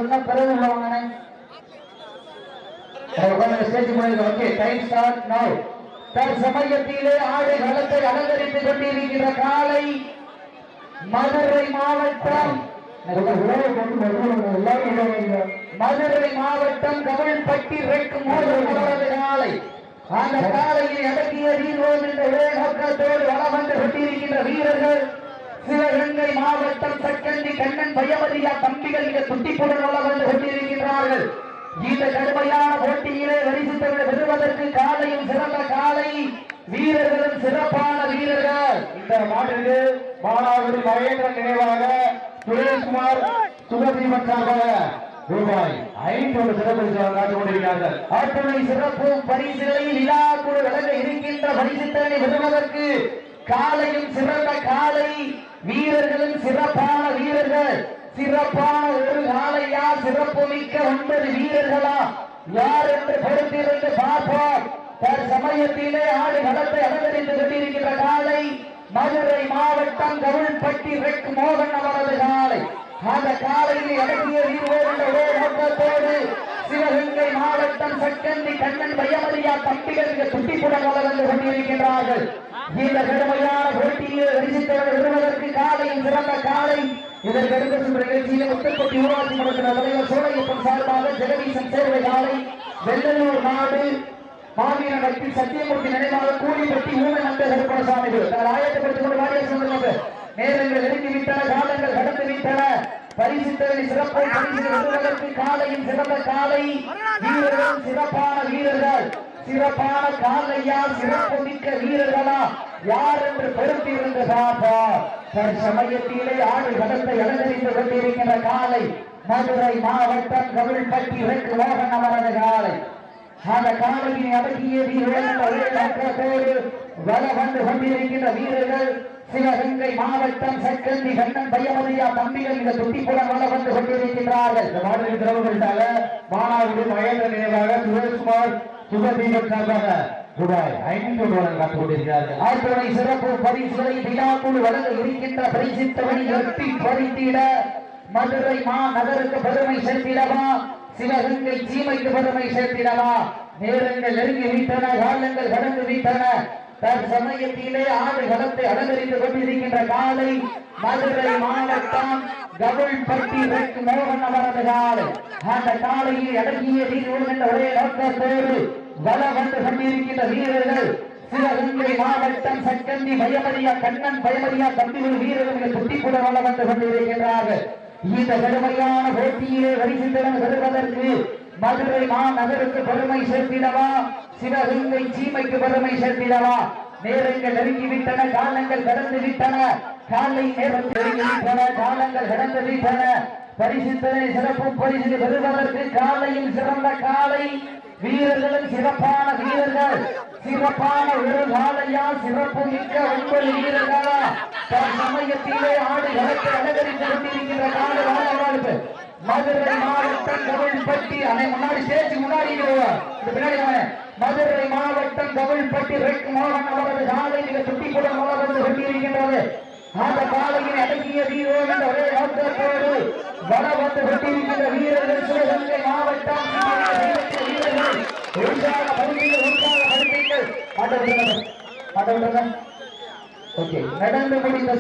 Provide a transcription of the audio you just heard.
சொன்ன பிறகு உள்ளவங்க தற்சமயத்திலே ஆடு களத்தை அலங்கரித்துக் கொண்டிருக்கிற காலை மதுரை மாவட்டம் கவிழ்பட்டி காலை அந்த காலையில் அடக்கிய வீரோம் என்ற ஒரே நோக்கத்தோடு வளம் வந்து கொண்டிருக்கின்ற வீரர்கள் சிவகங்கை மாவட்டம் சக்கண்டி கண்ணன் பயமதியா தம்பிகள் மிக துட்டிப்புடன் வளம் வந்து கொண்டிருக்கின்றார்கள். இந்த கடுமையான போட்டியிலே வரிசைத்தவரை பெறுவதற்கு காலையும் சிறந்த காலை வீரர்களும் சிறப்பான வீரர்கள். இந்த மாட்டிற்கு மானாவரி மகேந்திரன் நினைவாக சுரேஷ்குமார் சுகதீபன் சார்பாக ரூபாய் 500 சிறப்பு காட்டிக் கொண்டிருக்கிறார்கள். அத்துணை சிறப்பு பரிசுகளில் விழாக்குழு வழங்க இருக்கின்ற பரிசுத்தனை பெறுவதற்கு காலையும் சிறந்த காலை வீரர்களும் சிறப்பான வீரர்கள். சிறப்பான ஒரு காலையா சிறப்பு மிக்க 9 வீரர்களா யார் என்று பொறுத்திருந்து பார்ப்போம். தற்சமயத்திலே ஆடு களத்தை அலங்கரித்துக் கொண்டிருக்கின்ற காலை மதுரை மாவட்டம் கவிழ்பட்டி ரெக் மோகன் அவரது காலை. அந்த காலையில் அடங்கிய வீரர்கள் நோக்கத்தோடு சிவகங்கை மாவட்டம் சக்கண்டி கண்ணன் பயமதியா தம்பிகளுக்கு துட்டிப்புடன் வளர்ந்து கொண்டிருக்கின்றார்கள். இந்த கடுமையான போட்டியில் வரிசைத்தவர்கள் விடுவதற்கு காலையும் சிறந்த காலை. இதற்கு அடுத்த நிகழ்ச்சியில் முத்துப்பட்டி ஊராட்சி மன்ற தலைவர் சோழையப்பன் சார்பாக ஜெகதீசன் சேர்வை காலை வெள்ளலூர் நாடு மாவீர நட்பி சத்தியமூர்த்தி நினைவாக கூலிப்பட்டி ஊமை நந்த கருப்பணசாமிகள் ஆயத்தப்படுத்திக் கொண்டு வாரியாக நேரங்கள் நெருங்கிவிட்டன, காலங்கள் கடந்து விட்டன. பரிசுத்தவரை சிறப்பு பரிசு காலையும் சிறந்த காலை வீரர்களும் சிறப்பான வீரர்கள். சிறப்பான காலையா சிறப்பு மிக்க வீரர்களா யார் என்று பொறுத்திருந்து பார்ப்போம். தற்சமயத்திலே ஆடு களத்தை அலங்கரித்துக் கொண்டிருக்கின்ற காலை மதுரை மாவட்டம் கவிழ்பட்டி ரெக் மோகன் அவரது காலை. அந்த காலையை அடக்கிய வீரர்களோடு வல வந்து கொண்டிருக்கின்ற வீரர்கள் சிவகங்கை மாவட்டம் சக்கண்டி கண்ணன் பயமதியா தம்பிகள் இந்த துட்டிப்புடன் வல வந்து கொண்டிருக்கின்றார்கள். இந்த மாதிரி திரவங்களுக்காக மானாவரி மகேந்திர நினைவாக சுரேஷ்குமார் சுகதீபன் சார்பாக ரூபாய் 500 காத்துக் கொண்டிருக்கிறார்கள். ஆற்றுணை சிறப்பு பரிசுகளை விழாக்குழு வழங்க இருக்கின்ற பரிசுத்தவனை எட்டி பறித்திட மதுரை மாநகருக்கு பெருமை சேர்த்திடவா சிவகங்கை சீமைக்கு பெருமை சேர்த்திடவா நேரங்கள் நெருங்கி விட்டன, காலங்கள் கடந்து விட்டன. தற்சமயத்திலே ஆடு களத்தை அலங்கரித்துக் கொண்டிருக்கின்ற காலை மதுரை மாவட்டம் கவிழ்பட்டி ரெக் மோகன் அவரது காலை. அந்த காலையில் அடங்கிய வீரர்கள் என்ற ஒரே நோக்கத்தோடு வல வந்து கொண்டிருக்கின்ற வீரர்கள் சிவகங்கை மாவட்டம் சக்கண்டி பயமதியா கண்ணன் பயமதியா தம்பிகள் வீரர்கள் துட்டிப்புடன் வல வந்து கொண்டிருக்கின்றார்கள். இந்த கடுமையான போட்டியிலே வரிசைத்தவன் பெறுவதற்கு மதுரை மாநகருக்கு பெருமை சேர்த்திடவா சிவகங்கை சீமைக்கு பெருமை சேர்த்திடவா நேரங்கள் நெருங்கிவிட்டன, காலங்கள் கடந்து விட்டன. காலை நேரம் நெருங்கிவிட்டன, காலங்கள் கடந்து விட்டன. பரிசுத்தனை சிறப்பு பரிசு பெறுவதற்கு காலையும் சிறந்த காலை வீரர்களும் சிறப்பான வீரர்கள். சிறப்பான ஒரு காலையா சிறப்பு மிக்க 9 வீரர்களா சமயத்திலே ஆடு களத்தை அலங்கரித்துக் கொண்டிருக்கின்ற காலை வாழ்வு மதுரை மாவட்டம் கவிழ்பட்டி முன்னாடி ஸ்டேஜ் முன்னாடி பின்னாடி மதுரை மாவட்டம் கவிழ்பட்டி ரெக் மோகன் அவரது காலை மிக துட்டிப்புடன் வளர்ந்து கொண்டிருக்கின்றது. அந்த காலையில் அடங்கிய வீரர்கள் என்ற ஒரே நோக்கத்தோடு வள வந்து கொண்டிருக்கின்ற வீரர்கள் சிவகங்கை மாவட்டம் வீரர்கள் நடந்து முடிந்த